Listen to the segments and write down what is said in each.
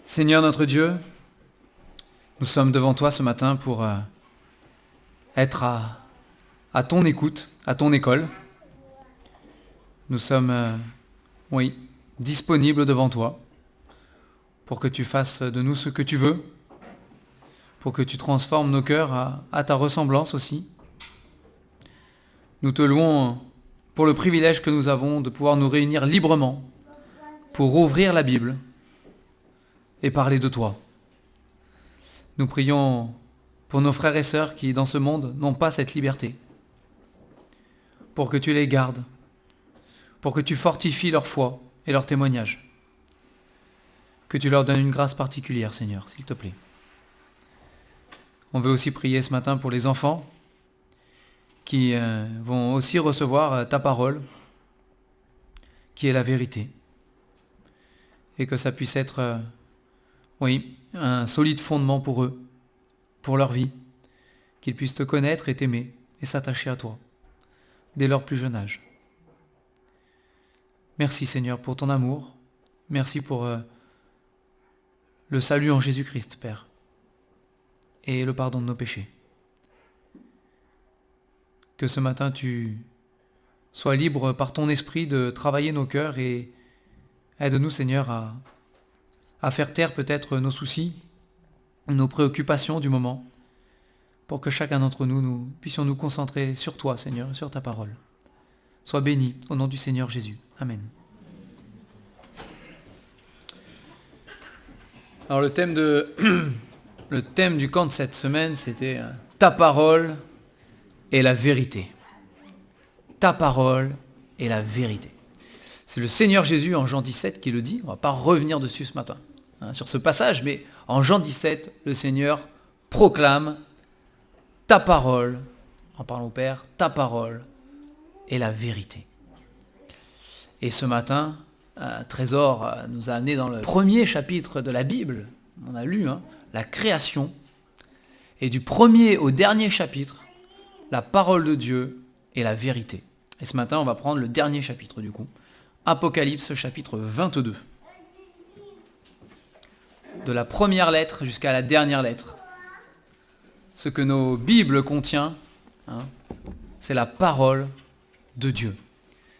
Seigneur notre Dieu, nous sommes devant toi ce matin pour être à ton écoute, à ton école. Nous sommes, disponibles devant toi pour que tu fasses de nous ce que tu veux, pour que tu transformes nos cœurs à ta ressemblance aussi. Nous te louons pour le privilège que nous avons de pouvoir nous réunir librement pour ouvrir la Bible et parler de toi. Nous prions pour nos frères et sœurs qui, dans ce monde, n'ont pas cette liberté, pour que tu les gardes, pour que tu fortifies leur foi et leur témoignage, que tu leur donnes une grâce particulière, Seigneur, s'il te plaît. On veut aussi prier ce matin pour les enfants qui vont aussi recevoir ta parole, qui est la vérité, et que ça puisse être un solide fondement pour eux, pour leur vie, qu'ils puissent te connaître et t'aimer et s'attacher à toi, dès leur plus jeune âge. Merci Seigneur pour ton amour, merci pour le salut en Jésus-Christ, Père, et le pardon de nos péchés. Que ce matin tu sois libre par ton esprit de travailler nos cœurs et aide-nous Seigneur à faire taire peut-être nos soucis, nos préoccupations du moment, pour que chacun d'entre nous, nous puissions nous concentrer sur toi, Seigneur, et sur ta parole. Sois béni au nom du Seigneur Jésus. Amen. Alors le thème du camp de cette semaine, c'était ta parole et la vérité. Ta parole et la vérité. C'est le Seigneur Jésus en Jean 17 qui le dit. On ne va pas revenir dessus ce matin, sur ce passage, mais en Jean 17, le Seigneur proclame ta parole, en parlant au Père, ta parole est la vérité. Et ce matin, Trésor nous a amené dans le premier chapitre de la Bible. On a lu la création. Et du premier au dernier chapitre, la parole de Dieu est la vérité. Et ce matin, on va prendre le dernier chapitre du coup. Apocalypse chapitre 22. De la première lettre jusqu'à la dernière lettre. Ce que nos Bibles contiennent, c'est la parole de Dieu.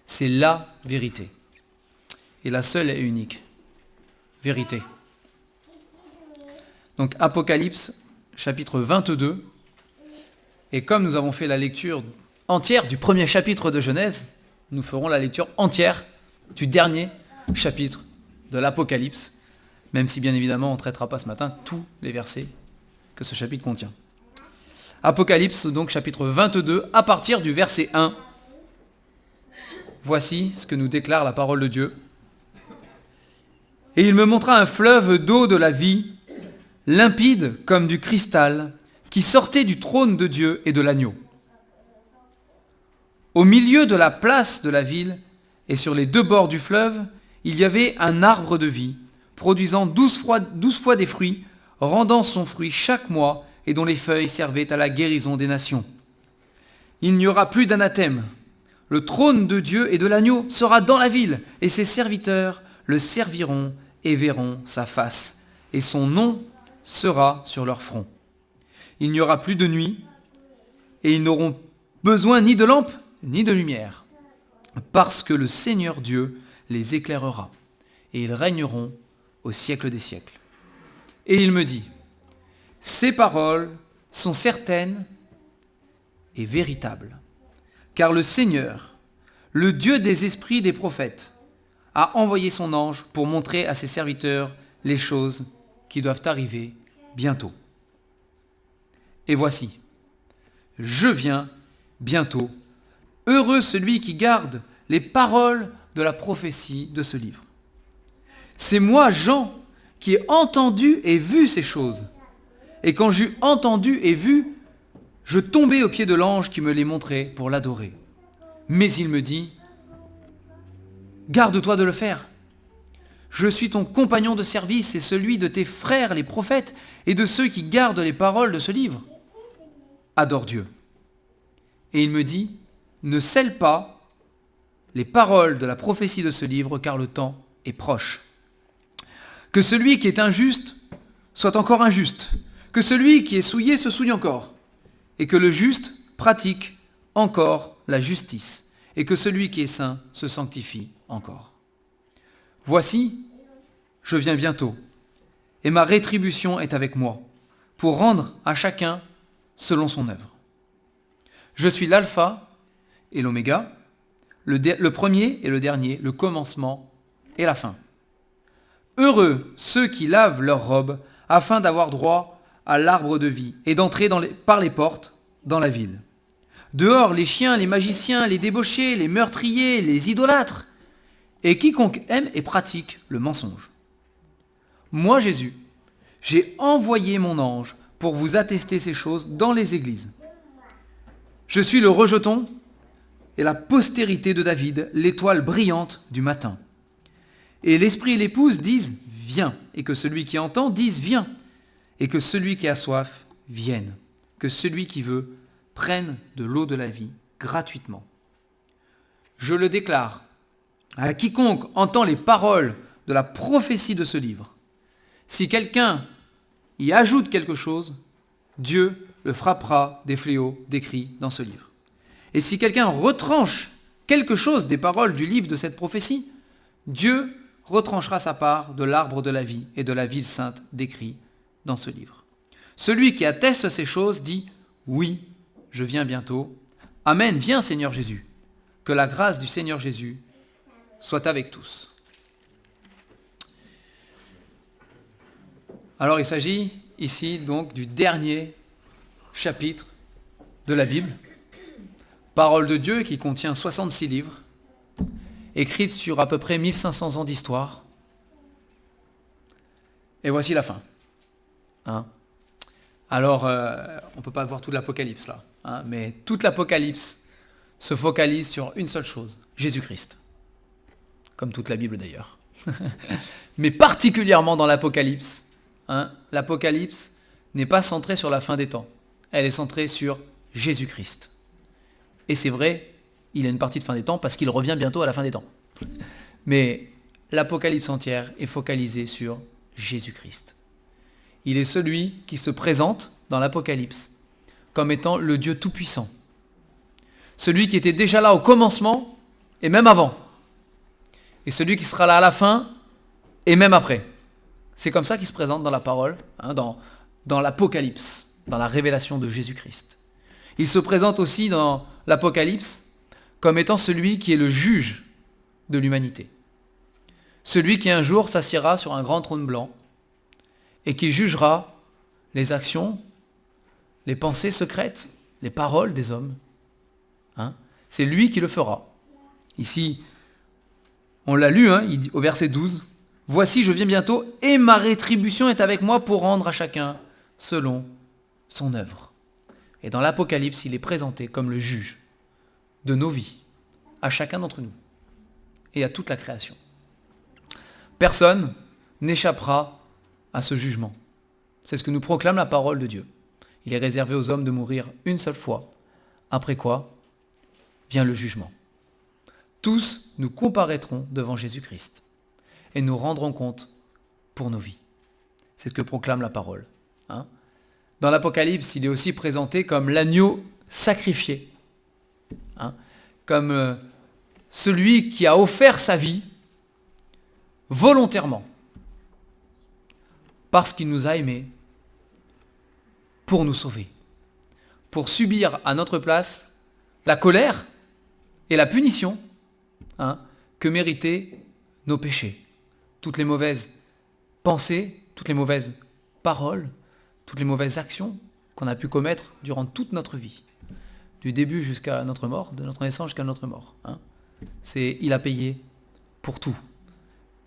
C'est la vérité. Et la seule et unique vérité. Donc Apocalypse chapitre 22. Et comme nous avons fait la lecture entière du premier chapitre de Genèse, nous ferons la lecture entière du dernier chapitre de l'Apocalypse, même si bien évidemment on ne traitera pas ce matin tous les versets que ce chapitre contient. Apocalypse, donc chapitre 22, à partir du verset 1. Voici ce que nous déclare la parole de Dieu. Et il me montra un fleuve d'eau de la vie, limpide comme du cristal, qui sortait du trône de Dieu et de l'agneau. Au milieu de la place de la ville et sur les deux bords du fleuve, il y avait un arbre de vie, produisant 12 fois des fruits, rendant son fruit chaque mois et dont les feuilles servaient à la guérison des nations. Il n'y aura plus d'anathème. Le trône de Dieu et de l'agneau sera dans la ville, et ses serviteurs le serviront et verront sa face, et son nom sera sur leur front. Il n'y aura plus de nuit, et ils n'auront besoin ni de lampe, ni de lumière, parce que le Seigneur Dieu les éclairera, et ils régneront au siècle des siècles. Et il me dit, ces paroles sont certaines et véritables, car le Seigneur, le Dieu des esprits des prophètes, a envoyé son ange pour montrer à ses serviteurs les choses qui doivent arriver bientôt. Et voici, je viens bientôt. Heureux celui qui garde les paroles de la prophétie de ce livre. C'est moi, Jean, qui ai entendu et vu ces choses. Et quand j'eus entendu et vu, je tombai aux pieds de l'ange qui me les montrait pour l'adorer. Mais il me dit, garde-toi de le faire. Je suis ton compagnon de service et celui de tes frères les prophètes et de ceux qui gardent les paroles de ce livre. Adore Dieu. Et il me dit, ne scelle pas les paroles de la prophétie de ce livre, car le temps est proche. Que celui qui est injuste soit encore injuste. Que celui qui est souillé se souille encore. Et que le juste pratique encore la justice. Et que celui qui est saint se sanctifie encore. Voici, je viens bientôt, et ma rétribution est avec moi, pour rendre à chacun selon son œuvre. Je suis l'alpha et l'oméga, le premier et le dernier, le commencement et la fin. Heureux ceux qui lavent leurs robes, afin d'avoir droit à l'arbre de vie, et d'entrer par les portes dans la ville. Dehors, les chiens, les magiciens, les débauchés, les meurtriers, les idolâtres, et quiconque aime et pratique le mensonge. Moi, Jésus, j'ai envoyé mon ange pour vous attester ces choses dans les églises. Je suis le rejeton et la postérité de David, l'étoile brillante du matin. Et l'esprit et l'épouse disent « Viens », et que celui qui entend dise « Viens », et que celui qui a soif vienne, que celui qui veut prenne de l'eau de la vie gratuitement. Je le déclare à quiconque entend les paroles de la prophétie de ce livre. Si quelqu'un y ajoute quelque chose, Dieu le frappera des fléaux décrits dans ce livre. Et si quelqu'un retranche quelque chose des paroles du livre de cette prophétie, Dieu retranchera sa part de l'arbre de la vie et de la ville sainte décrits dans ce livre. Celui qui atteste ces choses dit « Oui, je viens bientôt. Amen, viens Seigneur Jésus. Que la grâce du Seigneur Jésus soit avec tous. » Alors il s'agit ici donc du dernier chapitre de la Bible, parole de Dieu qui contient 66 livres, écrite sur à peu près 1500 ans d'histoire. Et voici la fin. Alors, on ne peut pas voir tout l'Apocalypse là, mais toute l'Apocalypse se focalise sur une seule chose, Jésus-Christ. Comme toute la Bible d'ailleurs. Mais particulièrement dans l'Apocalypse, l'Apocalypse n'est pas centrée sur la fin des temps. Elle est centrée sur Jésus-Christ. Et c'est vrai, il y a une partie de fin des temps parce qu'il revient bientôt à la fin des temps. Mais l'Apocalypse entière est focalisée sur Jésus-Christ. Il est celui qui se présente dans l'Apocalypse comme étant le Dieu tout-puissant. Celui qui était déjà là au commencement et même avant. Et celui qui sera là à la fin et même après. C'est comme ça qu'il se présente dans la parole, dans l'Apocalypse, dans la révélation de Jésus-Christ. Il se présente aussi dans l'Apocalypse comme étant celui qui est le juge de l'humanité. Celui qui un jour s'assiera sur un grand trône blanc et qui jugera les actions, les pensées secrètes, les paroles des hommes. C'est lui qui le fera. Ici, on l'a lu au verset 12. « Voici, je viens bientôt, et ma rétribution est avec moi pour rendre à chacun selon son œuvre. » Et dans l'Apocalypse, il est présenté comme le juge de nos vies, à chacun d'entre nous, et à toute la création. Personne n'échappera à ce jugement. C'est ce que nous proclame la parole de Dieu. Il est réservé aux hommes de mourir une seule fois, après quoi vient le jugement. Tous nous comparaîtrons devant Jésus-Christ et nous rendrons compte pour nos vies. C'est ce que proclame la parole. Dans l'Apocalypse, il est aussi présenté comme l'agneau sacrifié, comme celui qui a offert sa vie volontairement, parce qu'il nous a aimés, pour nous sauver, pour subir à notre place la colère et la punition que méritaient nos péchés. Toutes les mauvaises pensées, toutes les mauvaises paroles, toutes les mauvaises actions qu'on a pu commettre durant toute notre vie, du début jusqu'à notre mort, de notre naissance jusqu'à notre mort. Il a payé pour tout.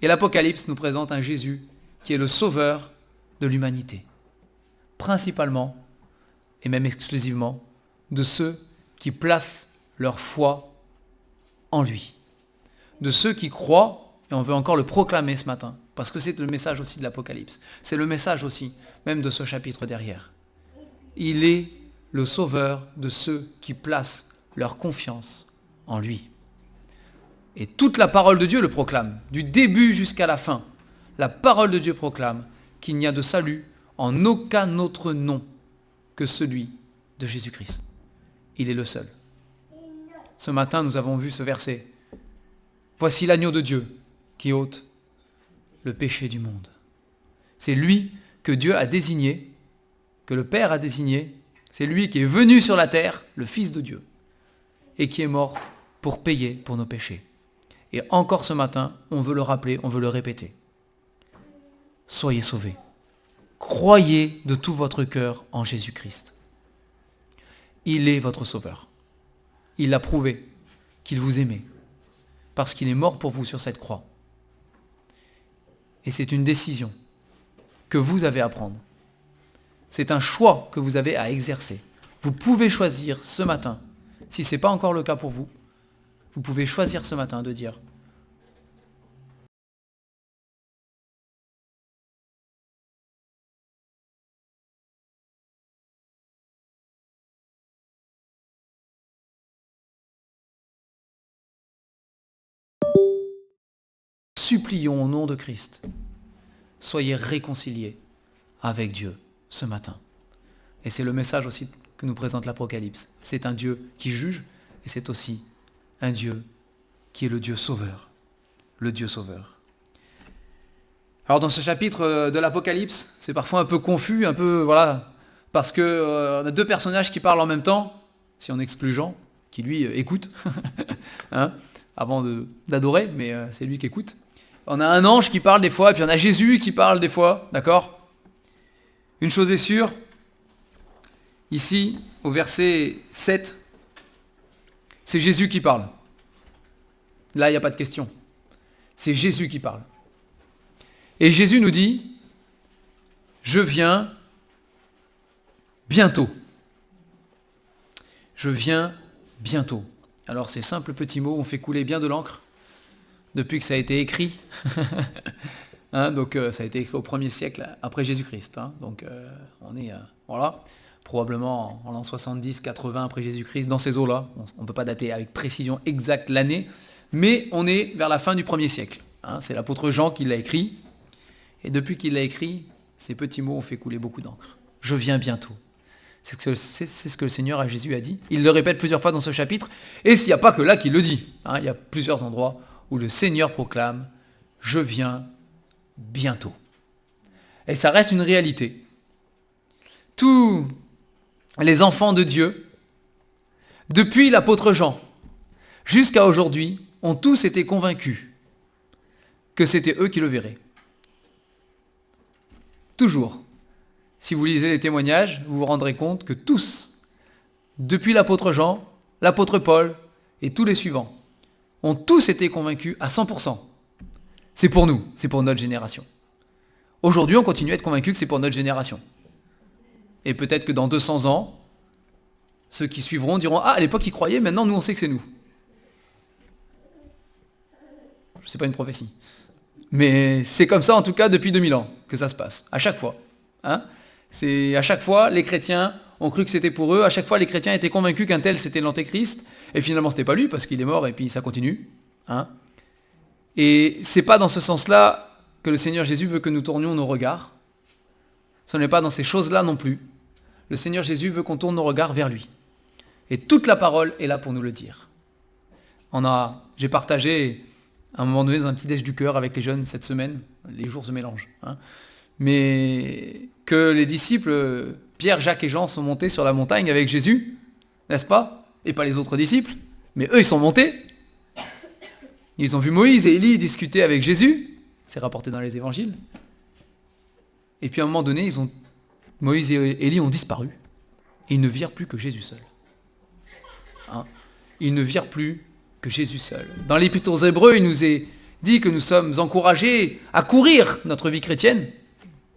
Et l'Apocalypse nous présente un Jésus qui est le sauveur de l'humanité, principalement et même exclusivement de ceux qui placent leur foi en lui, de ceux qui croient. Et on veut encore le proclamer ce matin, parce que c'est le message aussi de l'Apocalypse. C'est le message aussi, même de ce chapitre derrière. Il est le sauveur de ceux qui placent leur confiance en lui. Et toute la parole de Dieu le proclame, du début jusqu'à la fin. la parole de Dieu proclame qu'il n'y a de salut en aucun autre nom que celui de Jésus-Christ. Il est le seul. Ce matin, nous avons vu ce verset. Voici l'agneau de Dieu qui ôte le péché du monde. C'est lui que Dieu a désigné, que le Père a désigné. C'est lui qui est venu sur la terre, le Fils de Dieu, et qui est mort pour payer pour nos péchés. Et encore ce matin, on veut le rappeler, on veut le répéter. Soyez sauvés. Croyez de tout votre cœur en Jésus-Christ. Il est votre sauveur. Il a prouvé qu'il vous aimait, parce qu'il est mort pour vous sur cette croix. Et c'est une décision que vous avez à prendre. C'est un choix que vous avez à exercer. Vous pouvez choisir ce matin, si ce n'est pas encore le cas pour vous, vous pouvez choisir ce matin de dire supplions au nom de Christ, soyez réconciliés avec Dieu ce matin. Et c'est le message aussi que nous présente l'Apocalypse. C'est un Dieu qui juge et c'est aussi un Dieu qui est le Dieu sauveur. Le Dieu sauveur. Alors dans ce chapitre de l'Apocalypse, c'est parfois un peu confus, un peu, voilà, parce que on a deux personnages qui parlent en même temps, si on exclut Jean, qui lui écoute, hein, avant d'adorer, mais c'est lui qui écoute. On a un ange qui parle des fois, et puis on a Jésus qui parle des fois, d'accord ? Une chose est sûre, ici, au verset 7, c'est Jésus qui parle. Là, il n'y a pas de question. C'est Jésus qui parle. Et Jésus nous dit, je viens bientôt. Je viens bientôt. Alors ces simples petits mots ont fait couler bien de l'encre depuis que ça a été écrit. Hein, donc ça a été écrit au 1er siècle après Jésus-Christ. Hein, donc on est voilà, probablement en l'an 70-80 après Jésus-Christ, dans ces eaux-là. On ne peut pas dater avec précision exacte l'année, mais on est vers la fin du 1er siècle. Hein, c'est l'apôtre Jean qui l'a écrit. Et depuis qu'il l'a écrit, ces petits mots ont fait couler beaucoup d'encre. Je viens bientôt. C'est ce que le Seigneur à Jésus a dit. Il le répète plusieurs fois dans ce chapitre. Et s'il n'y a pas que là qu'il le dit. Hein, il y a plusieurs endroits où le Seigneur proclame « Je viens bientôt ». Et ça reste une réalité. Tous les enfants de Dieu, depuis l'apôtre Jean jusqu'à aujourd'hui, ont tous été convaincus que c'était eux qui le verraient. Toujours. Si vous lisez les témoignages, vous vous rendrez compte que tous, depuis l'apôtre Jean, l'apôtre Paul et tous les suivants, ont tous été convaincus à 100%. C'est pour nous, c'est pour notre génération. Aujourd'hui, on continue à être convaincus que c'est pour notre génération. Et peut-être que dans 200 ans, ceux qui suivront diront « Ah, à l'époque, ils croyaient, maintenant, nous, on sait que c'est nous. » C'est pas une prophétie. Mais c'est comme ça, en tout cas, depuis 2000 ans que ça se passe, à chaque fois. Hein, c'est à chaque fois, les chrétiens ont cru que c'était pour eux, à chaque fois, les chrétiens étaient convaincus qu'un tel, c'était l'antéchrist, et finalement, c'était pas lui, parce qu'il est mort, et puis ça continue. Hein. Et c'est pas dans ce sens-là que le Seigneur Jésus veut que nous tournions nos regards. Ce n'est pas dans ces choses-là non plus. Le Seigneur Jésus veut qu'on tourne nos regards vers lui. Et toute la parole est là pour nous le dire. J'ai partagé à un moment donné dans un petit déj du cœur avec les jeunes cette semaine, les jours se mélangent, hein, mais que les disciples, Pierre, Jacques et Jean, sont montés sur la montagne avec Jésus, n'est-ce pas? Et pas les autres disciples, mais eux ils sont montés. Ils ont vu Moïse et Élie discuter avec Jésus, c'est rapporté dans les évangiles. Et puis à un moment donné, Moïse et Élie ont disparu. Et ils ne virent plus que Jésus seul. Hein, ils ne virent plus que Jésus seul. Dans l'Épître aux Hébreux, il nous est dit que nous sommes encouragés à courir notre vie chrétienne.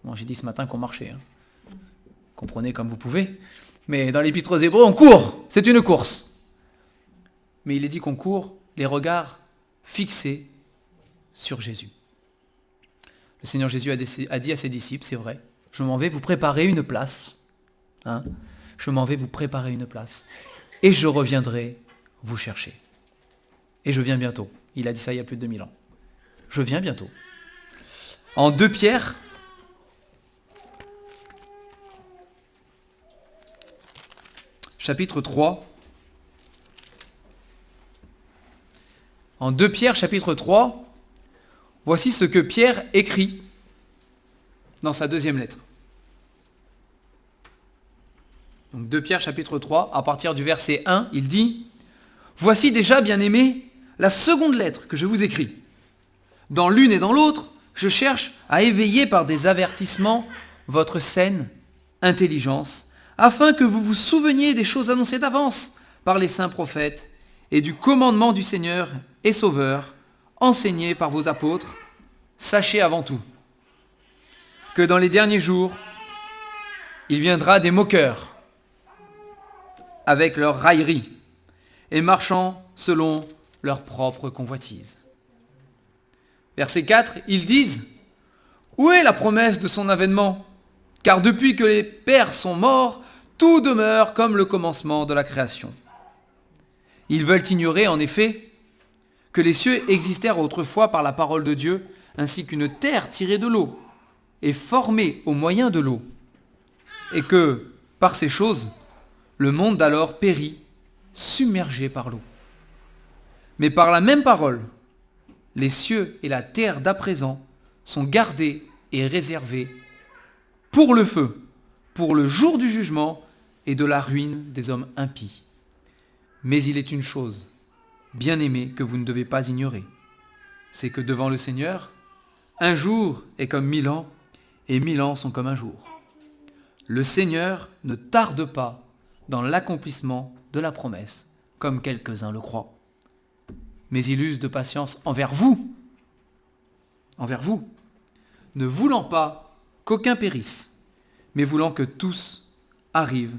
Bon, j'ai dit ce matin qu'on marchait. Hein. Comprenez comme vous pouvez. Mais dans l'Épître aux Hébreux, on court. C'est une course. Mais il est dit qu'on court les regards fixés sur Jésus. Le Seigneur Jésus a dit à ses disciples, c'est vrai, je m'en vais vous préparer une place. Hein, je m'en vais vous préparer une place. Et je reviendrai vous chercher. Et je viens bientôt. Il a dit ça il y a plus de 2000 ans. Je viens bientôt. En 2 Pierre, chapitre 3. En 2 Pierre, chapitre 3, voici ce que Pierre écrit dans sa 2e lettre. Donc 2 Pierre, chapitre 3, à partir du verset 1, il dit « Voici déjà, bien-aimés, la seconde lettre que je vous écris. Dans l'une et dans l'autre, je cherche à éveiller par des avertissements votre saine intelligence, afin que vous vous souveniez des choses annoncées d'avance par les saints prophètes et du commandement du Seigneur et Sauveur, enseigné par vos apôtres. Sachez avant tout que dans les derniers jours, il viendra des moqueurs avec leurs railleries et marchant selon leur propre convoitise. » Verset 4, ils disent « Où est la promesse de son avènement ? Car depuis que les pères sont morts, tout demeure comme le commencement de la création. » Ils veulent ignorer en effet que les cieux existèrent autrefois par la parole de Dieu, ainsi qu'une terre tirée de l'eau et formée au moyen de l'eau, et que, par ces choses, le monde d'alors périt, submergé par l'eau. Mais par la même parole, les cieux et la terre d'à présent sont gardés et réservés pour le feu, pour le jour du jugement et de la ruine des hommes impies. Mais il est une chose, bien-aimée, que vous ne devez pas ignorer, c'est que devant le Seigneur, un jour est comme 1000 ans, et 1000 ans sont comme un jour. Le Seigneur ne tarde pas dans l'accomplissement de la promesse, comme quelques-uns le croient. Mais il use de patience envers vous, ne voulant pas qu'aucun périsse, mais voulant que tous arrivent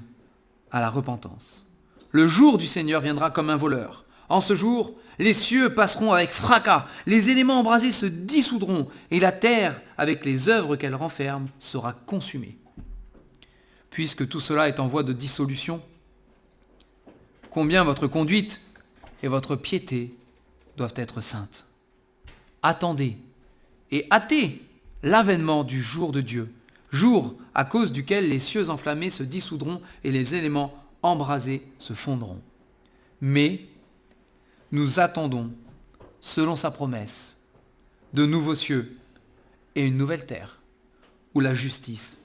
à la repentance. Le jour du Seigneur viendra comme un voleur. En ce jour, les cieux passeront avec fracas, les éléments embrasés se dissoudront, et la terre, avec les œuvres qu'elle renferme, sera consumée. Puisque tout cela est en voie de dissolution, combien votre conduite et votre piété doivent être saintes. Attendez et hâtez l'avènement du jour de Dieu, jour à cause duquel les cieux enflammés se dissoudront et les éléments embrasés se fondront. Mais nous attendons, selon sa promesse, de nouveaux cieux et une nouvelle terre, où la justice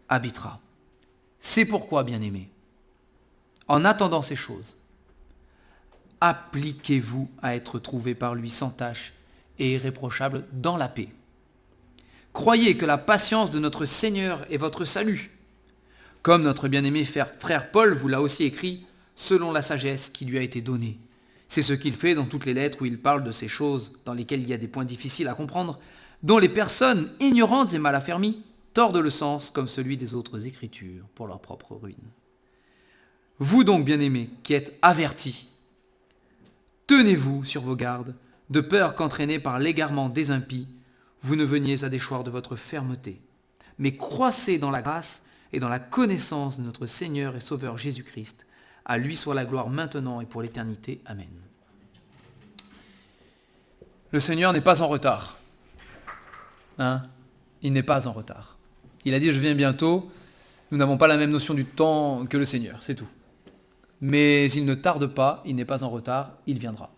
habitera. C'est pourquoi, bien-aimés, en attendant ces choses, appliquez-vous à être trouvés par lui sans tache et irréprochable dans la paix. Croyez que la patience de notre Seigneur est votre salut. Comme notre bien-aimé frère Paul vous l'a aussi écrit, selon la sagesse qui lui a été donnée. C'est ce qu'il fait dans toutes les lettres où il parle de ces choses dans lesquelles il y a des points difficiles à comprendre, dont les personnes ignorantes et mal affermies tordent le sens comme celui des autres Écritures pour leur propre ruine. Vous donc, bien-aimés, qui êtes avertis, tenez-vous sur vos gardes, de peur qu'entraînés par l'égarement des impies, vous ne veniez à déchoir de votre fermeté, mais croissez dans la grâce et dans la connaissance de notre Seigneur et Sauveur Jésus-Christ. À lui soit la gloire maintenant et pour l'éternité. Amen. Le Seigneur n'est pas en retard. Il n'est pas en retard. Il a dit « Je viens bientôt ». Nous n'avons pas la même notion du temps que le Seigneur, c'est tout. Mais il ne tarde pas, il n'est pas en retard, il viendra.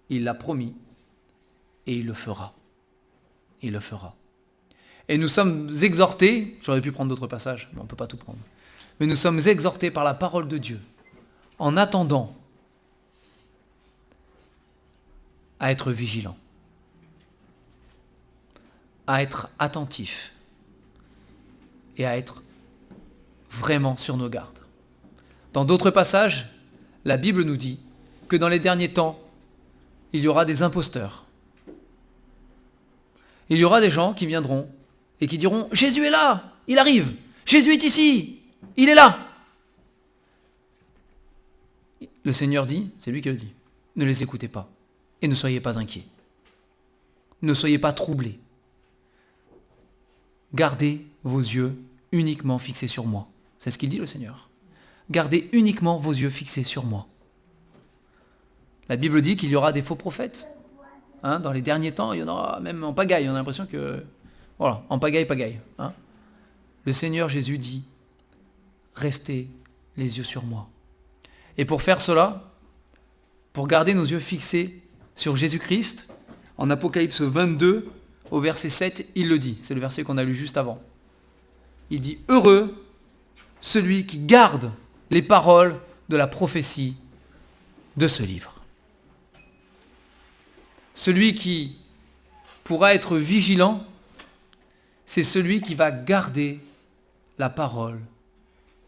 Il l'a promis et il le fera. Il le fera. Et nous sommes exhortés, j'aurais pu prendre d'autres passages, mais on ne peut pas tout prendre. Mais nous sommes exhortés par la parole de Dieu, en attendant, à être vigilants, à être attentifs et à être vraiment sur nos gardes. Dans d'autres passages, la Bible nous dit que dans les derniers temps, il y aura des imposteurs. Il y aura des gens qui viendront et qui diront « Jésus est là, il arrive, Jésus est ici, il est là !» Le Seigneur dit, c'est lui qui le dit, ne les écoutez pas et ne soyez pas inquiets. Ne soyez pas troublés. Gardez vos yeux uniquement fixés sur moi. C'est ce qu'il dit le Seigneur. Gardez uniquement vos yeux fixés sur moi. La Bible dit qu'il y aura des faux prophètes. Hein, dans les derniers temps, il y en aura même en pagaille. On a l'impression que... Voilà, en pagaille, pagaille. Hein. Le Seigneur Jésus dit, restez les yeux sur moi. Et pour faire cela, pour garder nos yeux fixés sur Jésus-Christ, en Apocalypse 22, au verset 7, il le dit. C'est le verset qu'on a lu juste avant. Il dit, heureux celui qui garde les paroles de la prophétie de ce livre. Celui qui pourra être vigilant, c'est celui qui va garder la parole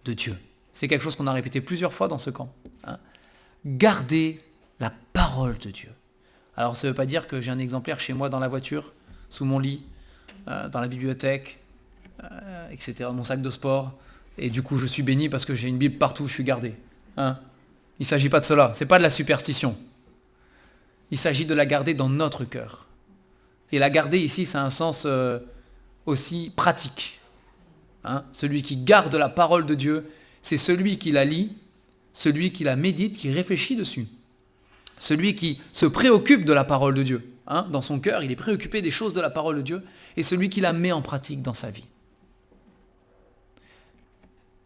de Dieu. C'est quelque chose qu'on a répété plusieurs fois dans ce camp. Hein. Garder la parole de Dieu. Alors ça ne veut pas dire que j'ai un exemplaire chez moi dans la voiture, sous mon lit, dans la bibliothèque, etc., mon sac de sport, et du coup je suis béni parce que j'ai une Bible partout où je suis gardé. Hein. Il ne s'agit pas de cela, ce n'est pas de la superstition. Il s'agit de la garder dans notre cœur. Et la garder ici, ça a un sens aussi pratique. Hein. Celui qui garde la parole de Dieu, c'est celui qui la lit, celui qui la médite, qui réfléchit dessus. Celui qui se préoccupe de la parole de Dieu. Hein. Dans son cœur, il est préoccupé des choses de la parole de Dieu, et celui qui la met en pratique dans sa vie.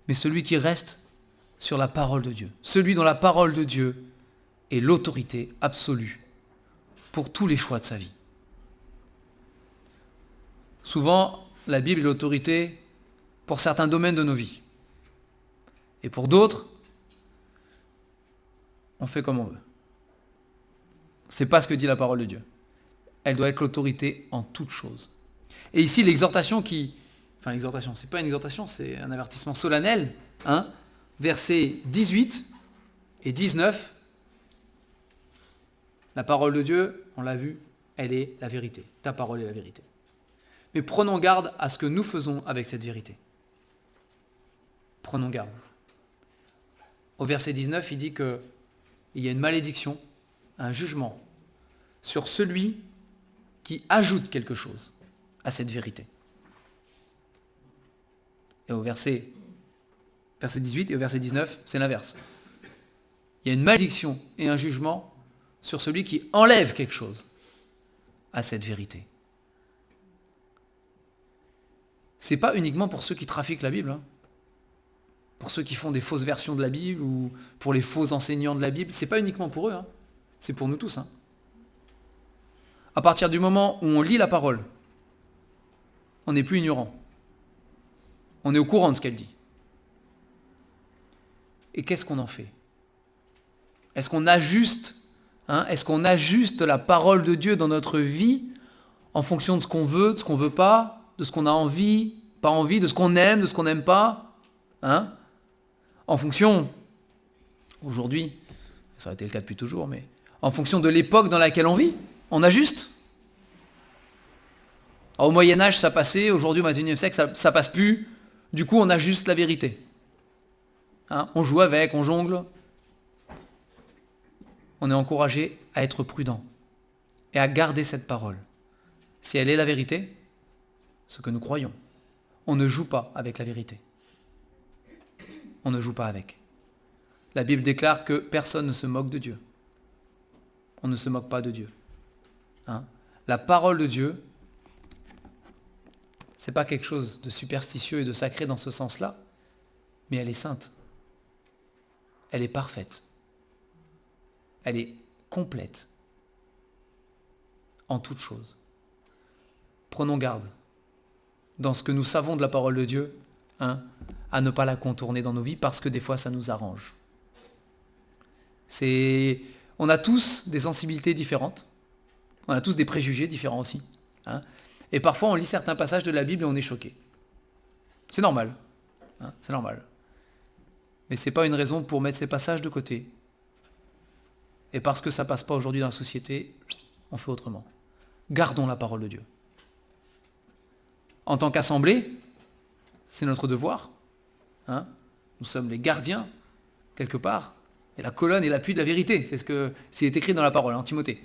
Mais celui qui reste sur la parole de Dieu, celui dont la parole de Dieu est l'autorité absolue pour tous les choix de sa vie. Souvent, la Bible est l'autorité pour certains domaines de nos vies. Et pour d'autres, on fait comme on veut. C'est pas ce que dit la parole de Dieu. Elle doit être l'autorité en toutes choses. Et ici, l'exhortation c'est pas une exhortation, c'est un avertissement solennel, hein, versets 18 et 19. La parole de Dieu, on l'a vu, elle est la vérité. Ta parole est la vérité. Mais prenons garde à ce que nous faisons avec cette vérité. Prenons garde. Au verset 19, il dit qu'il y a une malédiction, un jugement sur celui qui ajoute quelque chose à cette vérité. Et au verset 18 et au verset 19, c'est l'inverse. Il y a une malédiction et un jugement sur celui qui enlève quelque chose à cette vérité. C'est pas uniquement pour ceux qui trafiquent la Bible, hein. Pour ceux qui font des fausses versions de la Bible ou pour les faux enseignants de la Bible, c'est pas uniquement pour eux, hein. C'est pour nous tous. Hein. À partir du moment où on lit la parole, on n'est plus ignorant. On est au courant de ce qu'elle dit. Et qu'est-ce qu'on en fait? Est-ce qu'on ajuste, est-ce qu'on ajuste la parole de Dieu dans notre vie en fonction de ce qu'on veut, de ce qu'on veut pas, de ce qu'on a envie, pas envie, de ce qu'on aime, de ce qu'on n'aime pas, hein? En fonction, aujourd'hui, ça a été le cas depuis toujours, mais en fonction de l'époque dans laquelle on vit, on ajuste. Alors, au Moyen-Âge, ça passait, aujourd'hui, au XXIe siècle, ça passe plus. Du coup, on ajuste la vérité. Hein? On joue avec, on jongle. On est encouragé à être prudent et à garder cette parole. Si elle est la vérité, ce que nous croyons, on ne joue pas avec la vérité. On ne joue pas avec. La Bible déclare que personne ne se moque de Dieu. On ne se moque pas de Dieu. Hein? La parole de Dieu, c'est pas quelque chose de superstitieux et de sacré dans ce sens-là, mais elle est sainte. Elle est parfaite. Elle est complète en toutes choses. Prenons garde dans ce que nous savons de la parole de Dieu, à ne pas la contourner dans nos vies parce que des fois ça nous arrange. On a tous des sensibilités différentes, on a tous des préjugés différents aussi. Et parfois on lit certains passages de la Bible et on est choqué. C'est normal, c'est normal. Mais ce n'est pas une raison pour mettre ces passages de côté. Et parce que ça ne passe pas aujourd'hui dans la société, on fait autrement. Gardons la parole de Dieu. En tant qu'assemblée, c'est notre devoir. Nous sommes les gardiens, quelque part. Et la colonne et l'appui de la vérité. C'est ce que c'est écrit dans la parole, Timothée.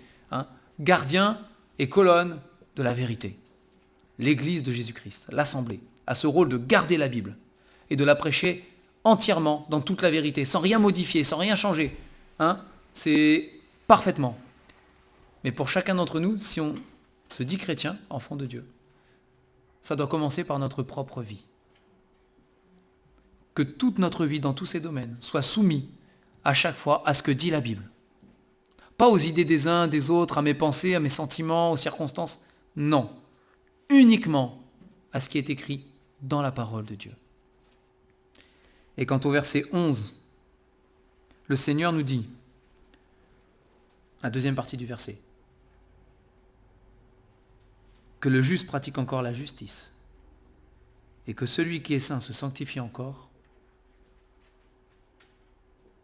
Gardien et colonne de la vérité. L'Église de Jésus-Christ, l'assemblée, a ce rôle de garder la Bible et de la prêcher entièrement dans toute la vérité, sans rien modifier, sans rien changer. C'est parfaitement. Mais pour chacun d'entre nous, si on se dit chrétien, enfant de Dieu, ça doit commencer par notre propre vie. Que toute notre vie, dans tous ces domaines, soit soumise à chaque fois à ce que dit la Bible. Pas aux idées des uns, des autres, à mes pensées, à mes sentiments, aux circonstances. Non. Uniquement à ce qui est écrit dans la parole de Dieu. Et quant au verset 11, le Seigneur nous dit, la deuxième partie du verset, que le juste pratique encore la justice et que celui qui est saint se sanctifie encore.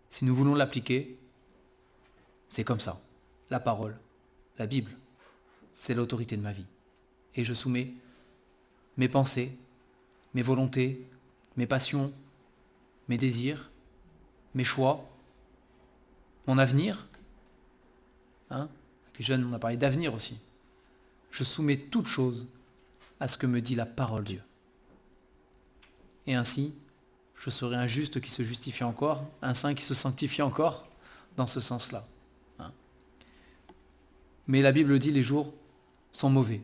Si nous voulons l'appliquer, c'est comme ça. La parole, la Bible, c'est l'autorité de ma vie. Et je soumets mes pensées, mes volontés, mes passions, mes désirs, mes choix, mon avenir. Avec les jeunes, on a parlé d'avenir aussi. Je soumets toute chose à ce que me dit la parole de Dieu. Et ainsi, je serai un juste qui se justifie encore, un saint qui se sanctifie encore, dans ce sens-là. Mais la Bible dit, les jours sont mauvais.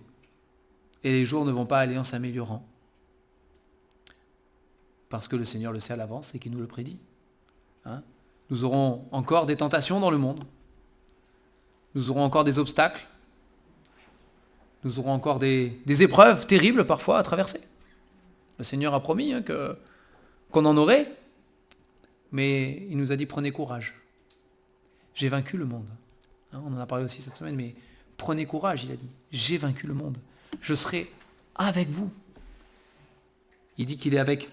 Et les jours ne vont pas aller en s'améliorant. Parce que le Seigneur le sait à l'avance et qu'il nous le prédit. Nous aurons encore des tentations dans le monde. Nous aurons encore des obstacles. Nous aurons encore des épreuves terribles parfois à traverser. Le Seigneur a promis qu'on en aurait, mais il nous a dit prenez courage. J'ai vaincu le monde. On en a parlé aussi cette semaine, mais prenez courage, il a dit. J'ai vaincu le monde. Je serai avec vous. Il dit qu'il est avec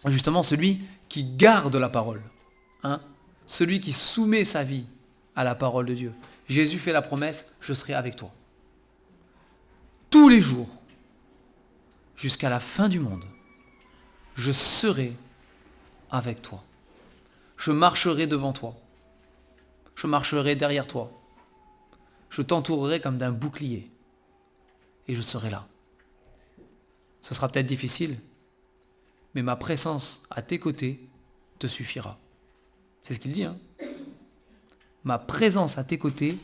justement celui qui garde la parole. Celui qui soumet sa vie à la parole de Dieu. Jésus fait la promesse, je serai avec toi. Tous les jours, jusqu'à la fin du monde, je serai avec toi. Je marcherai devant toi. Je marcherai derrière toi. Je t'entourerai comme d'un bouclier. Et je serai là. Ce sera peut-être difficile, mais ma présence à tes côtés te suffira. C'est ce qu'il dit. Ma présence à tes côtés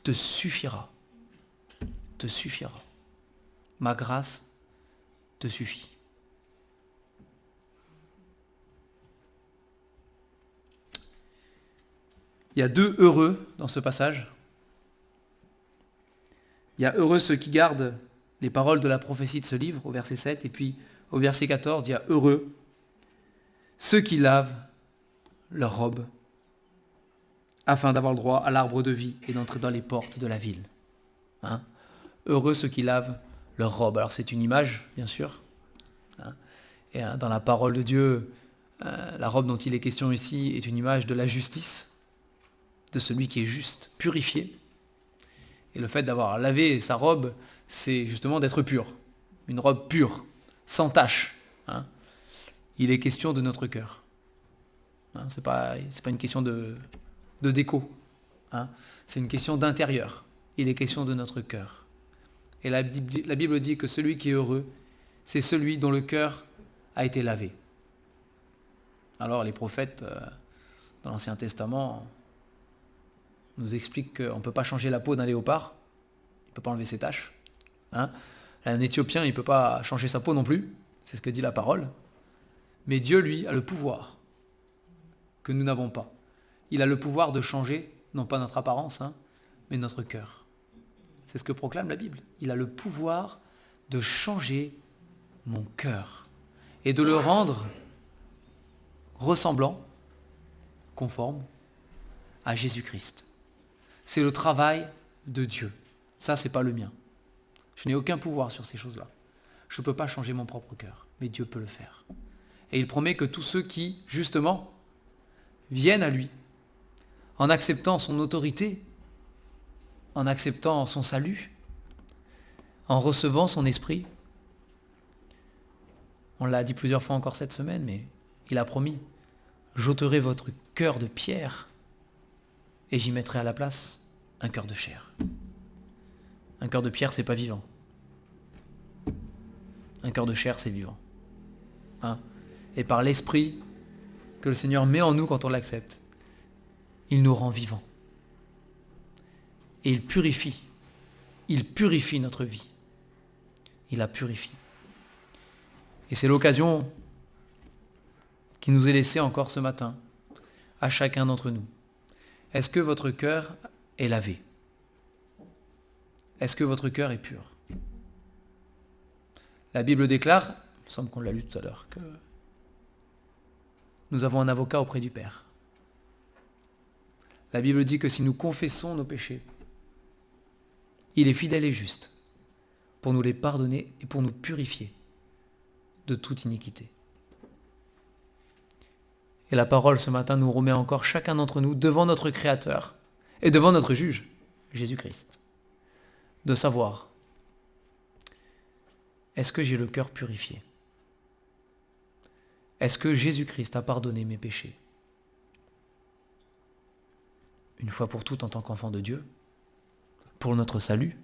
te suffira. Te suffira. Ma grâce te suffit. Il y a 2 heureux dans ce passage. Il y a heureux ceux qui gardent les paroles de la prophétie de ce livre, au verset 7, et puis au verset 14, il y a heureux ceux qui lavent leurs robes, afin d'avoir le droit à l'arbre de vie et d'entrer dans les portes de la ville. Heureux ceux qui lavent leurs robes. Alors c'est une image, bien sûr. Et dans la parole de Dieu, la robe dont il est question ici est une image de la justice, de celui qui est juste, purifié. Et le fait d'avoir lavé sa robe, c'est justement d'être pur. Une robe pure, sans tache. Il est question de notre cœur. C'est pas une question de déco. C'est une question d'intérieur. Il est question de notre cœur. Et la Bible dit que celui qui est heureux, c'est celui dont le cœur a été lavé. Alors les prophètes, dans l'Ancien Testament, nous expliquent qu'on ne peut pas changer la peau d'un léopard. Il ne peut pas enlever ses taches. Un Éthiopien, il ne peut pas changer sa peau non plus. C'est ce que dit la parole. Mais Dieu, lui, a le pouvoir que nous n'avons pas. Il a le pouvoir de changer, non pas notre apparence, mais notre cœur. C'est ce que proclame la Bible. Il a le pouvoir de changer mon cœur et de le rendre ressemblant, conforme à Jésus-Christ. C'est le travail de Dieu. Ça, c'est pas le mien. Je n'ai aucun pouvoir sur ces choses-là. Je ne peux pas changer mon propre cœur, mais Dieu peut le faire. Et il promet que tous ceux qui, justement, viennent à lui, en acceptant son autorité, en acceptant son salut, en recevant son esprit. On l'a dit plusieurs fois encore cette semaine, mais il a promis, j'ôterai votre cœur de pierre et j'y mettrai à la place un cœur de chair. Un cœur de pierre, c'est pas vivant. Un cœur de chair, c'est vivant. Et par l'esprit que le Seigneur met en nous quand on l'accepte, il nous rend vivants. et il purifie. Il purifie notre vie. Il la purifie. Et c'est l'occasion qui nous est laissée encore ce matin, à chacun d'entre nous. Est-ce que votre cœur est lavé? Est-ce que votre cœur est pur? La Bible déclare, il me semble qu'on l'a lu tout à l'heure, que nous avons un avocat auprès du Père. La Bible dit que si nous confessons nos péchés, il est fidèle et juste pour nous les pardonner et pour nous purifier de toute iniquité. Et la parole ce matin nous remet encore chacun d'entre nous devant notre Créateur et devant notre juge, Jésus-Christ, de savoir, est-ce que j'ai le cœur purifié? Est-ce que Jésus-Christ a pardonné mes péchés? Une fois pour toutes en tant qu'enfant de Dieu, pour notre salut,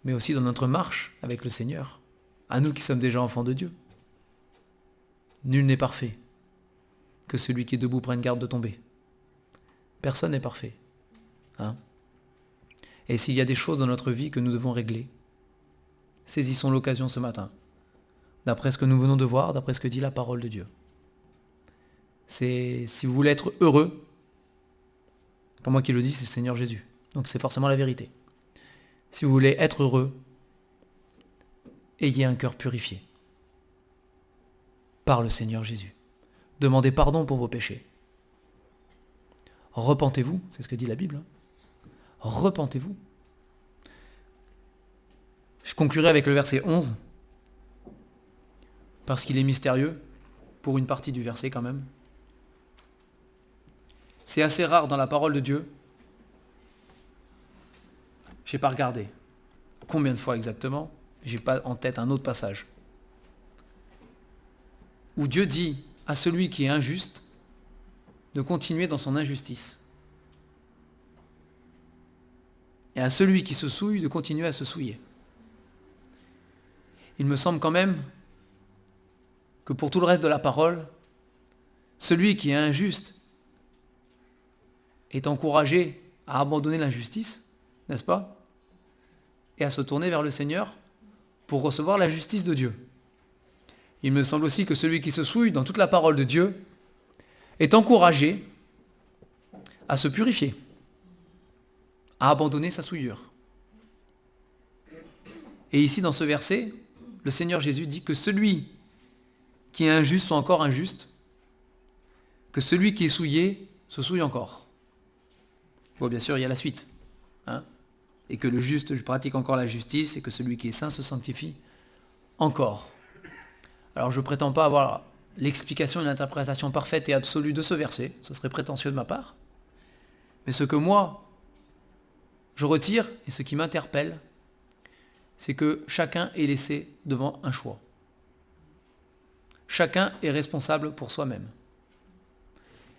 mais aussi dans notre marche avec le Seigneur, à nous qui sommes déjà enfants de Dieu. Nul n'est parfait, que celui qui est debout prenne garde de tomber. Personne n'est parfait. Et s'il y a des choses dans notre vie que nous devons régler, saisissons l'occasion ce matin, d'après ce que nous venons de voir, d'après ce que dit la parole de Dieu. Si vous voulez être heureux, pas moi qui le dis, c'est le Seigneur Jésus. Donc c'est forcément la vérité. Si vous voulez être heureux, ayez un cœur purifié par le Seigneur Jésus. Demandez pardon pour vos péchés. Repentez-vous, c'est ce que dit la Bible. Repentez-vous. Je conclurai avec le verset 11, parce qu'il est mystérieux, pour une partie du verset quand même. C'est assez rare dans la parole de Dieu. Je n'ai pas regardé combien de fois exactement, je n'ai pas en tête un autre passage, où Dieu dit à celui qui est injuste de continuer dans son injustice, et à celui qui se souille de continuer à se souiller. Il me semble quand même que pour tout le reste de la parole, celui qui est injuste est encouragé à abandonner l'injustice, n'est-ce pas? Et à se tourner vers le Seigneur pour recevoir la justice de Dieu. Il me semble aussi que celui qui se souille dans toute la parole de Dieu est encouragé à se purifier, à abandonner sa souillure. Et ici, dans ce verset, le Seigneur Jésus dit que celui qui est injuste soit encore injuste, que celui qui est souillé se souille encore. Bon, bien sûr, il y a la suite. Et que le juste pratique encore la justice, et que celui qui est saint se sanctifie encore. Alors, je ne prétends pas avoir l'explication et l'interprétation parfaite et absolue de ce verset, ce serait prétentieux de ma part. Mais ce que moi, je retire, et ce qui m'interpelle, c'est que chacun est laissé devant un choix. Chacun est responsable pour soi-même.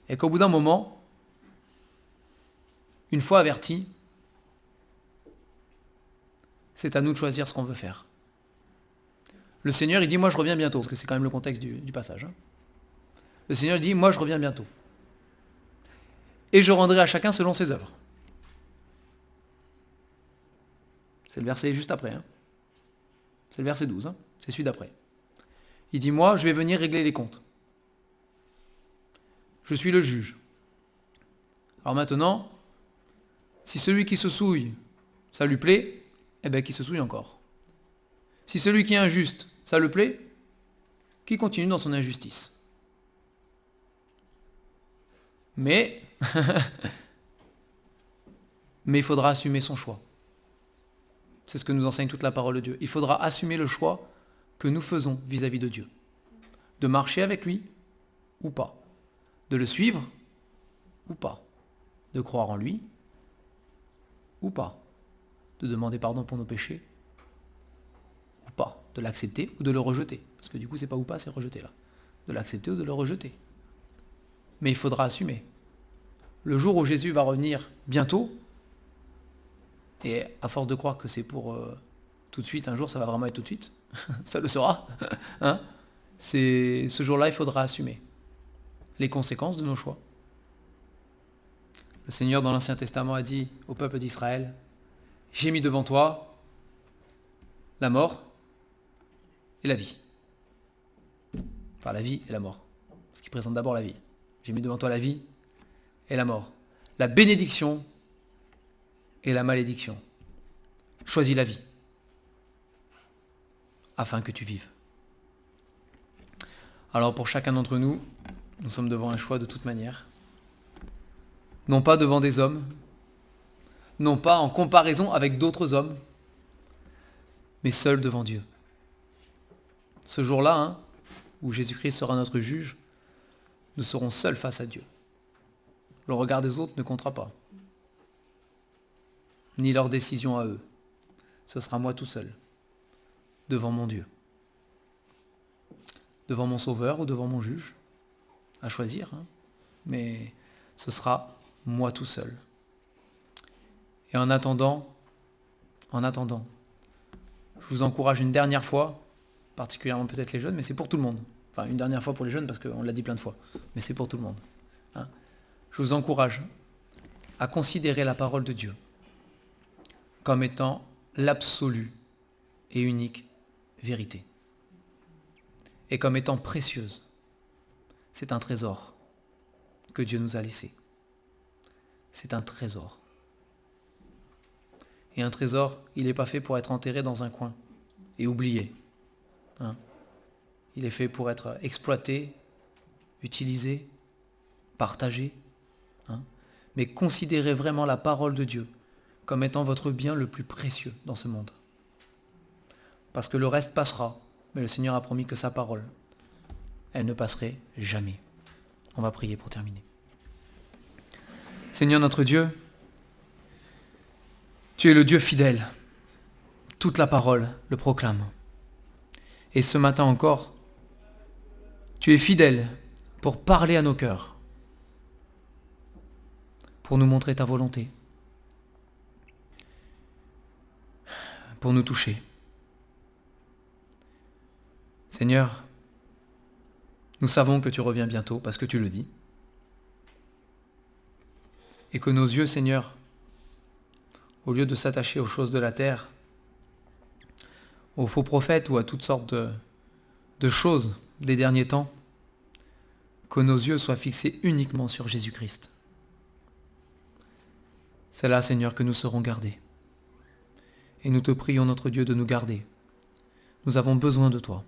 Et qu'au bout d'un moment, une fois averti, c'est à nous de choisir ce qu'on veut faire. Le Seigneur, il dit, moi je reviens bientôt, parce que c'est quand même le contexte du passage. Le Seigneur dit, moi je reviens bientôt. Et je rendrai à chacun selon ses œuvres. C'est le verset juste après. C'est le verset 12. C'est celui d'après. Il dit, moi je vais venir régler les comptes. Je suis le juge. Alors maintenant, si celui qui se souille, ça lui plaît, eh bien qu'il se souille encore. Si celui qui est injuste, ça le plaît, qu'il continue dans son injustice. Mais il faudra assumer son choix. C'est ce que nous enseigne toute la parole de Dieu. Il faudra assumer le choix que nous faisons vis-à-vis de Dieu. De marcher avec lui ou pas. De le suivre ou pas. De croire en lui ou pas. De demander pardon pour nos péchés ou pas. De l'accepter ou de le rejeter. Parce que du coup, c'est pas ou pas, c'est rejeter là. De l'accepter ou de le rejeter. Mais il faudra assumer. Le jour où Jésus va revenir bientôt, et à force de croire que c'est pour tout de suite, un jour ça va vraiment être tout de suite, ça le sera, ce jour-là il faudra assumer les conséquences de nos choix. Le Seigneur dans l'Ancien Testament a dit au peuple d'Israël, j'ai mis devant toi la mort et la vie. Enfin la vie et la mort. Ce qui présente d'abord la vie. J'ai mis devant toi la vie et la mort. La bénédiction et la malédiction. Choisis la vie afin que tu vives. Alors pour chacun d'entre nous, nous sommes devant un choix de toute manière. Non pas devant des hommes, non pas en comparaison avec d'autres hommes, mais seul devant Dieu. Ce jour-là, où Jésus-Christ sera notre juge, nous serons seuls face à Dieu. Le regard des autres ne comptera pas, ni leur décision à eux. Ce sera moi tout seul, devant mon Dieu. Devant mon Sauveur ou devant mon juge, à choisir, mais ce sera moi tout seul. Et en attendant, je vous encourage une dernière fois, particulièrement peut-être les jeunes, mais c'est pour tout le monde. Enfin, une dernière fois pour les jeunes, parce qu'on l'a dit plein de fois, mais c'est pour tout le monde. Je vous encourage à considérer la parole de Dieu comme étant l'absolue et unique vérité. Et comme étant précieuse. C'est un trésor que Dieu nous a laissé. C'est un trésor. Et un trésor, il n'est pas fait pour être enterré dans un coin et oublié. Il est fait pour être exploité, utilisé, partagé. Mais considérez vraiment la parole de Dieu comme étant votre bien le plus précieux dans ce monde. Parce que le reste passera, mais le Seigneur a promis que sa parole, elle ne passerait jamais. On va prier pour terminer. Seigneur notre Dieu, tu es le Dieu fidèle. Toute la parole le proclame. Et ce matin encore, tu es fidèle pour parler à nos cœurs, pour nous montrer ta volonté, pour nous toucher. Seigneur, nous savons que tu reviens bientôt parce que tu le dis. Et que nos yeux, Seigneur, au lieu de s'attacher aux choses de la terre, aux faux prophètes ou à toutes sortes de choses des derniers temps, que nos yeux soient fixés uniquement sur Jésus-Christ. C'est là, Seigneur, que nous serons gardés. Et nous te prions, notre Dieu, de nous garder. Nous avons besoin de toi.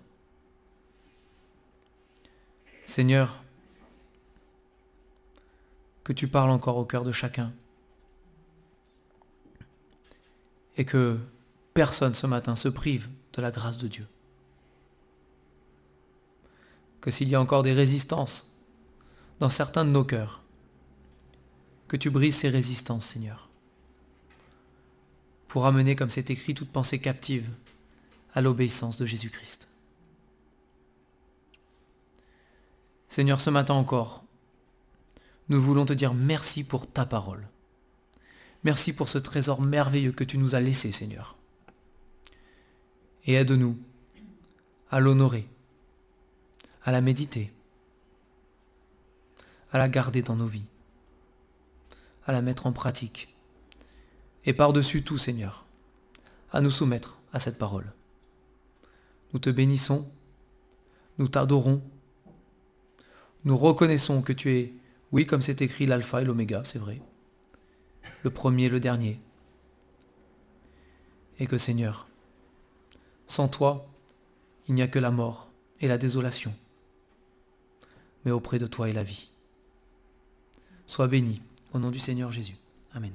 Seigneur, que tu parles encore au cœur de chacun et que personne ce matin se prive de la grâce de Dieu. Que s'il y a encore des résistances dans certains de nos cœurs, que tu brises ces résistances, Seigneur, pour amener, comme c'est écrit, toute pensée captive à l'obéissance de Jésus-Christ. Seigneur, ce matin encore, nous voulons te dire merci pour ta parole. Merci pour ce trésor merveilleux que tu nous as laissé, Seigneur. Et aide-nous à l'honorer, à la méditer, à la garder dans nos vies, à la mettre en pratique. Et par-dessus tout, Seigneur, à nous soumettre à cette parole. Nous te bénissons, nous t'adorons, nous reconnaissons que tu es, oui, comme c'est écrit, l'alpha et l'oméga, c'est vrai, le premier et le dernier. Et que, Seigneur, sans toi, il n'y a que la mort et la désolation. Mais auprès de toi est la vie. Sois béni, au nom du Seigneur Jésus. Amen.